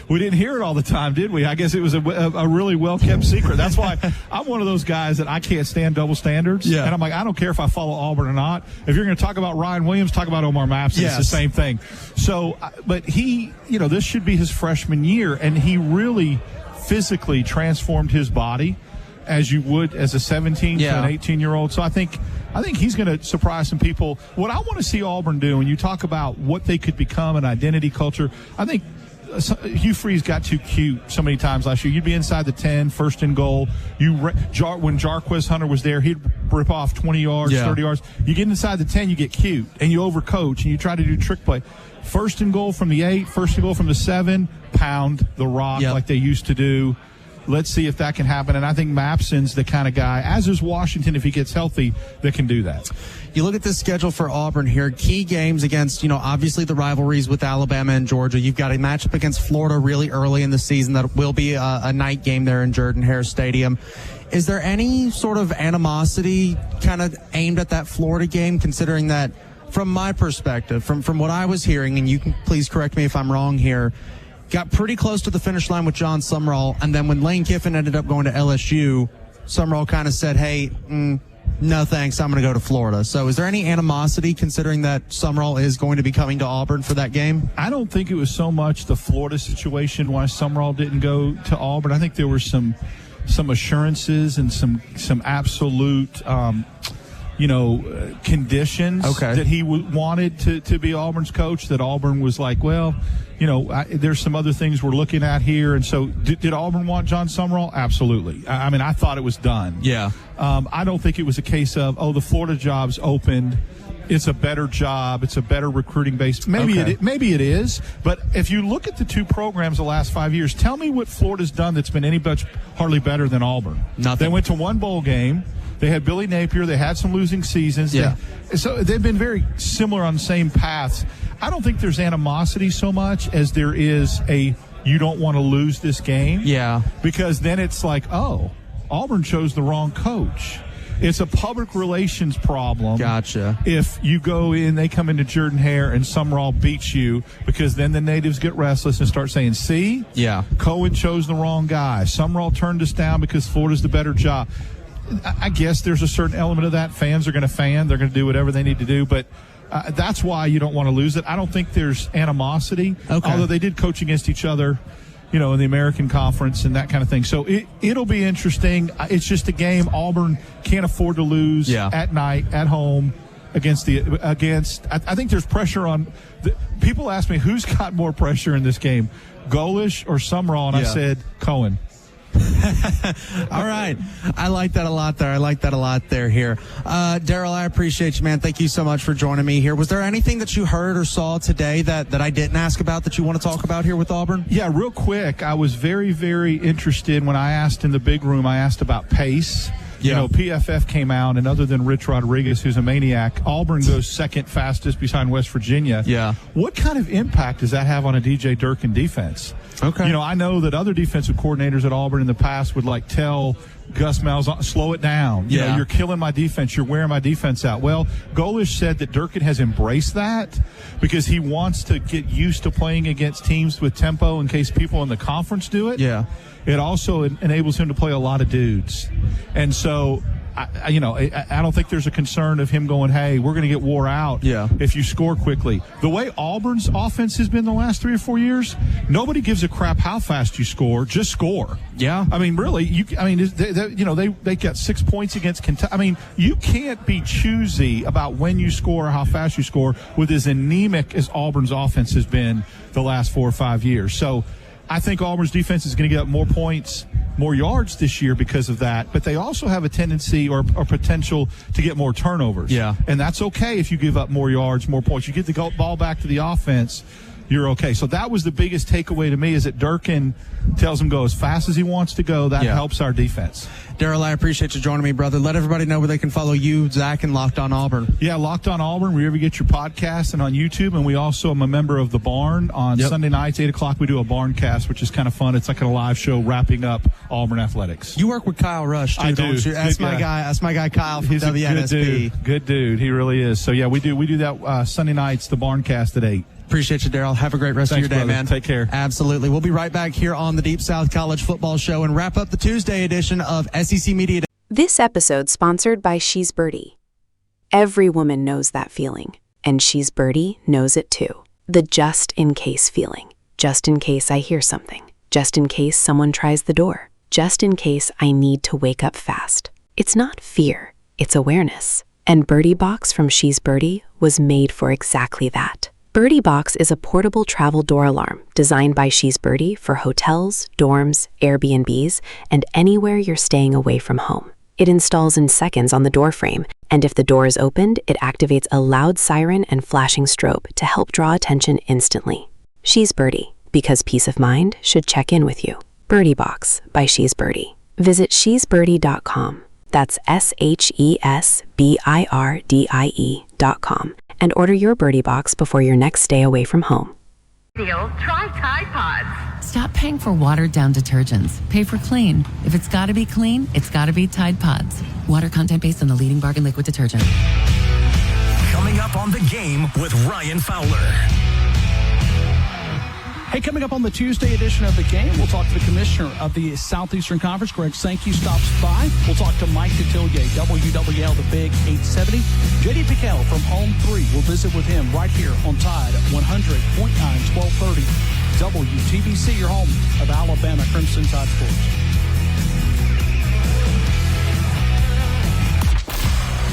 we didn't hear it all the time, did we? I guess it was a really well-kept secret. That's why I'm one of those guys that I can't stand double standards. Yeah. And I'm like, I don't care if I follow Auburn or not. If you're going to talk about Ryan Williams, talk about Omar Mapson. Yes. It's the same thing. So, but he, this should be his freshman year, and he really physically transformed his body as you would as a 17 to an 18-year-old. So I think he's going to surprise some people. What I want to see Auburn do, and you talk about what they could become, an identity culture, I think Hugh Freeze got too cute so many times last year. You'd be inside the 10, first and goal. When Jarquez Hunter was there, he'd rip off 20 yards, 30 yards. You get inside the 10, you get cute, and you overcoach, and you try to do trick play. First and goal from the 8, first and goal from the 7, pound the rock like they used to do. Let's see if that can happen. And I think Mapson's the kind of guy, as is Washington if he gets healthy, that can do that. You look at the schedule for Auburn here, key games against, obviously the rivalries with Alabama and Georgia. You've got a matchup against Florida really early in the season that will be a night game there in Jordan-Hare Stadium. Is there any sort of animosity kind of aimed at that Florida game, considering that, from my perspective, from what I was hearing, and you can please correct me if I'm wrong here, got pretty close to the finish line with John Sumrall, and then when Lane Kiffin ended up going to LSU, Sumrall kind of said, hey, no thanks, I'm going to go to Florida. So is there any animosity considering that Sumrall is going to be coming to Auburn for that game? I don't think it was so much the Florida situation why Sumrall didn't go to Auburn. I think there were some assurances and some absolute conditions that he wanted to be Auburn's coach, that Auburn was like, well, there's some other things we're looking at here. And so did Auburn want John Sumrall? Absolutely. I mean, I thought it was done. Yeah. I don't think it was a case of, the Florida job's opened. It's a better job. It's a better recruiting base. Maybe it is. But if you look at the two programs the last 5 years, tell me what Florida's done that's been hardly better than Auburn. Nothing. They went to one bowl game. They had Billy Napier. They had some losing seasons. Yeah. So they've been very similar on the same paths. I don't think there's animosity so much as there is you don't want to lose this game. Yeah. Because then it's like, Auburn chose the wrong coach. It's a public relations problem. Gotcha. If you go in, they come into Jordan-Hare and Sumrall beats you, because then the natives get restless and start saying, see? Yeah. Cohen chose the wrong guy. Sumrall turned us down because Florida's the better job. I guess there's a certain element of that. Fans are going to fan. They're going to do whatever they need to do. But that's why you don't want to lose it. I don't think there's animosity, although they did coach against each other, in the American Conference and that kind of thing. So it'll be interesting. It's just a game Auburn can't afford to lose at night, at home, against. I think there's pressure on. People ask me, who's got more pressure in this game, Golish or Sumrall? And I said, Cohen. All right. I like that a lot there. Here. Daryl, I appreciate you, man. Thank you so much for joining me here. Was there anything that you heard or saw today that I didn't ask about that you want to talk about here with Auburn? Yeah, real quick. I was very, very interested when I asked in the big room, I asked about pace. Yeah. PFF came out, and other than Rich Rodriguez, who's a maniac, Auburn goes second fastest behind West Virginia. Yeah. What kind of impact does that have on a DJ Durkin defense? Okay. I know that other defensive coordinators at Auburn in the past would tell Gus Malzahn, slow it down. You're killing my defense. You're wearing my defense out. Well, Golish said that Durkin has embraced that because he wants to get used to playing against teams with tempo in case people in the conference do it. Yeah. It also enables him to play a lot of dudes. And so, I don't think there's a concern of him going, hey, we're going to get wore out if you score quickly. The way Auburn's offense has been the last 3 or 4 years, nobody gives a crap how fast you score. Just score. Yeah. I mean, really, they got 6 points against Kentucky. I mean, you can't be choosy about when you score or how fast you score with as anemic as Auburn's offense has been the last 4 or 5 years. So I think Auburn's defense is going to get up more points, more yards this year because of that, but they also have a tendency or potential to get more turnovers. Yeah. And that's okay if you give up more yards, more points. You get the ball back to the offense, you're okay. So that was the biggest takeaway to me, is that Durkin tells him go as fast as he wants to go. That helps our defense. Daryl, I appreciate you joining me, brother. Let everybody know where they can follow you, Zach, and Locked On Auburn. Yeah, Locked On Auburn, wherever you get your podcast, and on YouTube. And we also am a member of The Barn. On Sunday nights, 8 o'clock, we do a Barn cast, which is kind of fun. It's like a live show wrapping up Auburn athletics. You work with Kyle Rush, too, I don't do. you? That's my guy. That's my guy, Kyle from WNSP. Good dude. He really is. So, yeah, we do that Sunday nights, the Barn cast at 8. Appreciate you, Daryl. Have a great rest of your day, brother. man. Take care. Absolutely. We'll be right back here on the Deep South College Football Show and wrap up the Tuesday edition of SEC Media Day. This episode sponsored by She's Birdie. Every woman knows that feeling, and She's Birdie knows it too. The just-in-case feeling. Just in case I hear something. Just in case someone tries the door. Just in case I need to wake up fast. It's not fear, it's awareness. And Birdie Box from She's Birdie was made for exactly that. Birdie Box is a portable travel door alarm designed by She's Birdie for hotels, dorms, Airbnbs, and anywhere you're staying away from home. It installs in seconds on the door frame, and if the door is opened, it activates a loud siren and flashing strobe to help draw attention instantly. She's Birdie, because peace of mind should check in with you. Birdie Box by She's Birdie. Visit shesbirdie.com. That's SHESBIRDIE.com. And order your Birdie Box before your next stay away from home. Try Tide Pods. Stop paying for watered-down detergents. Pay for clean. If it's got to be clean, it's got to be Tide Pods. Water content based on the leading bargain liquid detergent. Coming up on The Game with Ryan Fowler. Hey, coming up on the Tuesday edition of The Game, we'll talk to the commissioner of the Southeastern Conference, Greg Sankey, stops by. We'll talk to Mike Detillier, WWL, the Big 870. JD Piquel from Home 3. We'll visit with him right here on Tide 100.9, 1230. WTBC, your home of Alabama Crimson Tide Sports.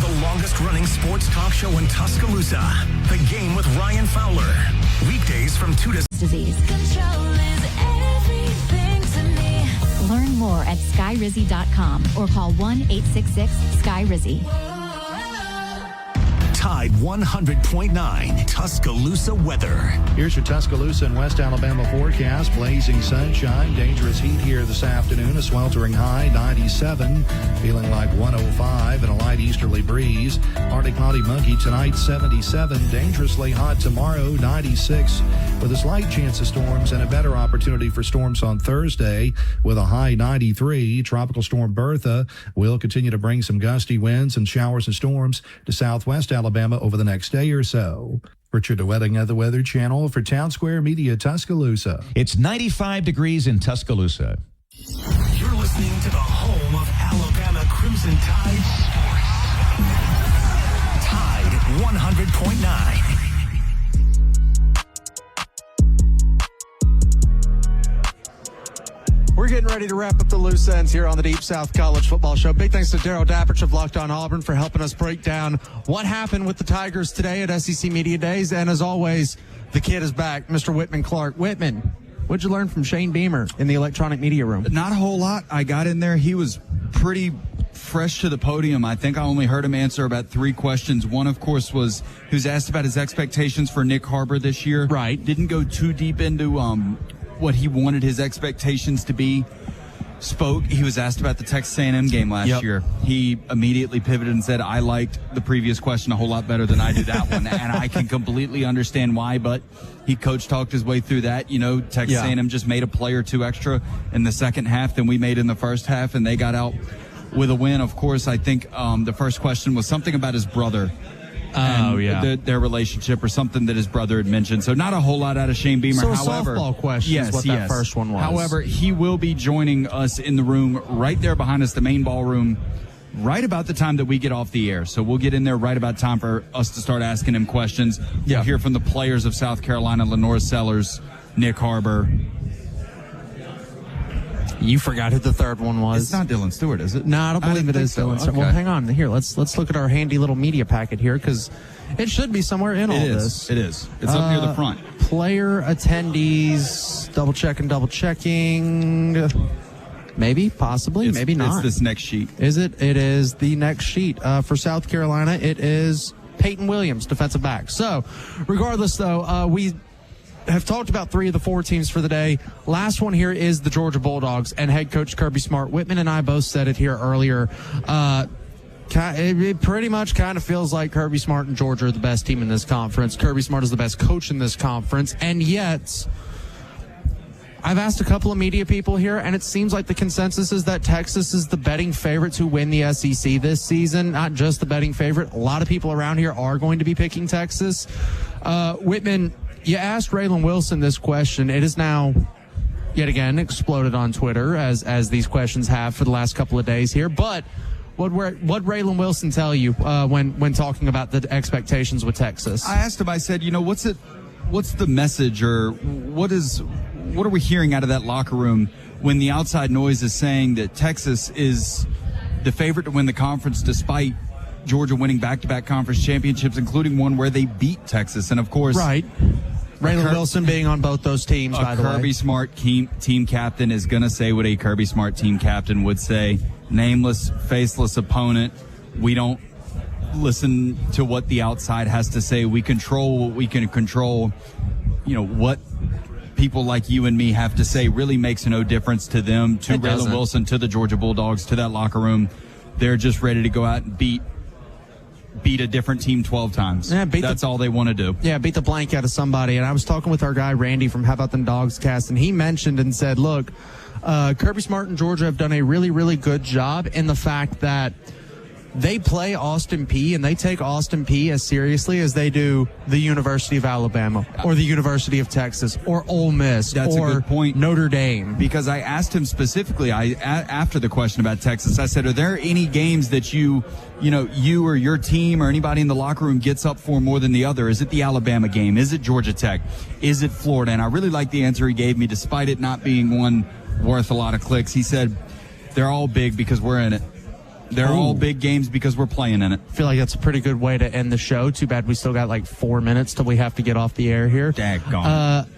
The longest-running sports talk show in Tuscaloosa. The Game with Ryan Fowler. Weekdays from 2 to... Disease. Control is everything to me. Learn more at skyrizzy.com or call 1-866-SKY-RIZZY. Tide 100.9 Tuscaloosa weather. Here's your Tuscaloosa and West Alabama forecast. Blazing sunshine, dangerous heat here this afternoon. A sweltering high, 97. Feeling like 105 and a light easterly breeze. Arctic Naughty Monkey tonight, 77. Dangerously hot tomorrow, 96. With a slight chance of storms and a better opportunity for storms on Thursday with a high 93. Tropical Storm Bertha will continue to bring some gusty winds and showers and storms to southwest Alabama over the next day or so. Richard DeWetting of the Weather Channel for Town Square Media, Tuscaloosa. It's 95 degrees in Tuscaloosa. You're listening to the home of Alabama Crimson Tide Sports. Tide 100.9. We're getting ready to wrap up the loose ends here on the Deep South College Football Show. Big thanks to Daryl Dappich of Locked On Auburn for helping us break down what happened with the Tigers today at SEC Media Days. And as always, the kid is back, Mr. Whitman Clark. Whitman, what'd you learn from Shane Beamer in the electronic media room? Not a whole lot. I got in there. He was pretty fresh to the podium. I think I only heard him answer about 3 questions. One, of course, was he was asked about his expectations for Nick Harbor this year. Right. Didn't go too deep into what he wanted his expectations to be. He was asked about the Texas A&M game last year. He immediately pivoted and said, I liked the previous question a whole lot better than I did that one. And I can completely understand why, but he coach talked his way through that. You know, Texas A&M just made a play or 2 extra in the second half than we made in the first half, and they got out with a win. Of course, I think the first question was something about his brother. Their relationship or something that his brother had mentioned. So not a whole lot out of Shane Beamer. So however, a softball question is what that first one was. However, he will be joining us in the room right there behind us, the main ballroom, right about the time that we get off the air. So we'll get in there right about time for us to start asking him questions. We'll hear from the players of South Carolina, Lenore Sellers, Nick Harbor. You forgot who the third one was. It's not Dylan Stewart, is it? No, I don't believe it is Dylan Stewart. Okay. Well, hang on. Here, let's look at our handy little media packet here, because it should be somewhere in all this. It is. It's up near the front. Player attendees, double checking. Maybe, possibly, maybe not. It's this next sheet. Is it? It is the next sheet. For South Carolina, it is Peyton Williams, defensive back. So, regardless, though, we have talked about 3 of the 4 teams for the day. Last one here is the Georgia Bulldogs and head coach Kirby Smart. Whitman and I both said it here earlier. It pretty much kind of feels like Kirby Smart and Georgia are the best team in this conference. Kirby Smart is the best coach in this conference. And yet, I've asked a couple of media people here, and it seems like the consensus is that Texas is the betting favorite to win the SEC this season. Not just the betting favorite. A lot of people around here are going to be picking Texas. Whitman, you asked Raylan Wilson this question. It is now, yet again, exploded on Twitter, as these questions have for the last couple of days here. But what Raylan Wilson tell you when talking about the expectations with Texas? I asked him, I said, what's the message, or what are we hearing out of that locker room when the outside noise is saying that Texas is the favorite to win the conference despite Georgia winning back-to-back conference championships, including one where they beat Texas? And, of course, right. Raylan Wilson being on both those teams, by the way. A Kirby Smart team captain is going to say what a Kirby Smart team captain would say. Nameless, faceless opponent. We don't listen to what the outside has to say. We control what we can control. What people like you and me have to say really makes no difference to them, to Raylan Wilson, to the Georgia Bulldogs, to that locker room. They're just ready to go out and beat a different team 12 times. Yeah, that's all they want to do. Yeah, beat the blank out of somebody. And I was talking with our guy Randy from How About Them Dogs Cast, and he mentioned and said, look, Kirby Smart and Georgia have done a really, really good job in the fact that they play Austin Peay, and they take Austin Peay as seriously as they do the University of Alabama or the University of Texas or Ole Miss. That's or a good point. Notre Dame. Because I asked him specifically, after the question about Texas, I said, are there any games that you or your team or anybody in the locker room gets up for more than the other? Is it the Alabama game? Is it Georgia Tech? Is it Florida? And I really like the answer he gave me, despite it not being one worth a lot of clicks. He said, they're all big because we're in it. They're all big games because we're playing in it. I feel like that's a pretty good way to end the show. Too bad we still got like 4 minutes till we have to get off the air here. Daggone.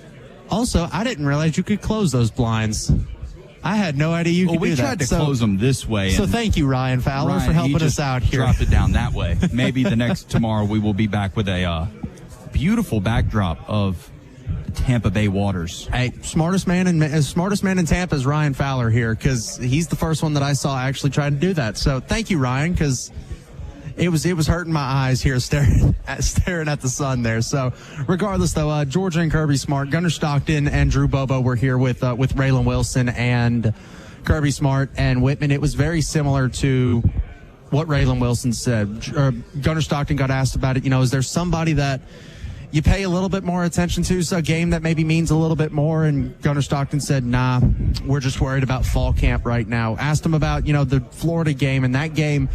Also, I didn't realize you could close those blinds. I had no idea you could do that. We tried to close them this way. So thank you, Ryan Fowler, for helping us out here. Dropped it down that way. Maybe tomorrow we will be back with a beautiful backdrop of Tampa Bay waters. Hey, smartest man in Tampa is Ryan Fowler here, because he's the first one that I saw actually try to do that. So thank you, Ryan, because it was hurting my eyes here staring at the sun there. So regardless, though, Georgia and Kirby Smart, Gunnar Stockton and Drew Bobo were here with Raylan Wilson and Kirby Smart and Whitman. It was very similar to what Raylan Wilson said. Gunnar Stockton got asked about it. Is there somebody that you pay a little bit more attention to, so a game that maybe means a little bit more? And Gunnar Stockton said, nah, we're just worried about fall camp right now. Asked him about, the Florida game, and that game,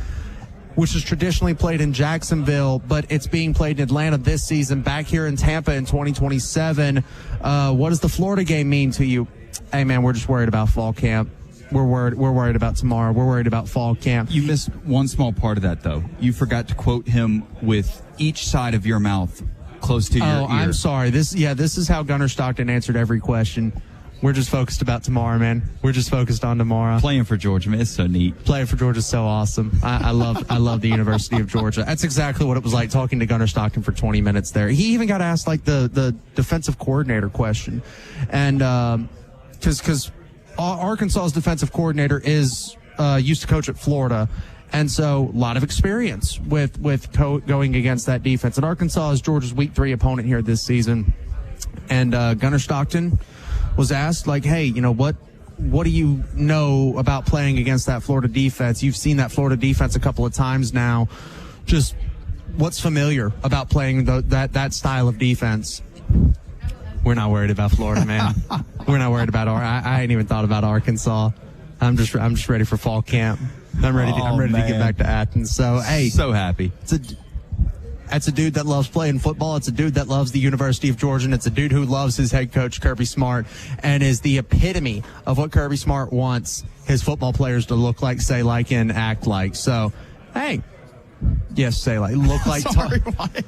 which is traditionally played in Jacksonville, but it's being played in Atlanta this season, back here in Tampa in 2027. What does the Florida game mean to you? Hey, man, we're just worried about fall camp. We're worried about tomorrow. We're worried about fall camp. You missed one small part of that, though. You forgot to quote him with each side of your mouth close to your ear. I'm sorry. This is how Gunnar Stockton answered every question. We're just focused about tomorrow, man. We're just focused on tomorrow. Playing for Georgia, man, it's so neat. Playing for Georgia is so awesome. I love the University of Georgia. That's exactly what it was like talking to Gunnar Stockton for 20 minutes there. He even got asked like the defensive coordinator question, and because Arkansas's defensive coordinator is used to coach at Florida. And so a lot of experience with going against that defense. And Arkansas is Georgia's week 3 opponent here this season. And Gunnar Stockton was asked, like, hey, what do you know about playing against that Florida defense? You've seen that Florida defense a couple of times now. Just what's familiar about playing that style of defense? We're not worried about Florida, man. We're not worried about I ain't even thought about Arkansas. I'm just ready for fall camp. I'm ready to get back to Athens. So, hey. So happy. That's a dude that loves playing football. It's a dude that loves the University of Georgia. And it's a dude who loves his head coach, Kirby Smart, and is the epitome of what Kirby Smart wants his football players to look like, say like, and act like. So, hey. Yes, say like, look like, Sorry,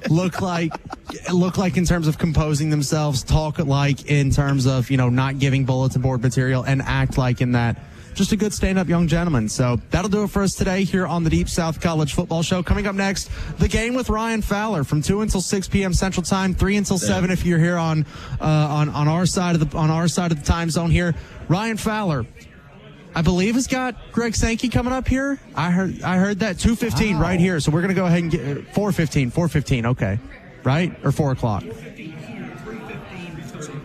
look like in terms of composing themselves, talk like in terms of, not giving bulletin board material, and act like in that just a good stand-up young gentleman. So that'll do it for us today here on the Deep South College Football Show. Coming up next, the game with Ryan Fowler from 2 until 6 p.m. Central Time, 3 until 7 if you're here on our side of the time zone here. Ryan Fowler, I believe, has got Greg Sankey coming up here. I heard that 2:15 right here. So we're going to go ahead and get 4:15. Okay. Right? Or 4 o'clock?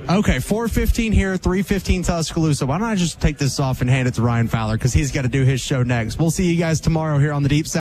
Okay, 4:15 here, 3:15 Tuscaloosa. Why don't I just take this off and hand it to Ryan Fowler because he's got to do his show next. We'll see you guys tomorrow here on the Deep South.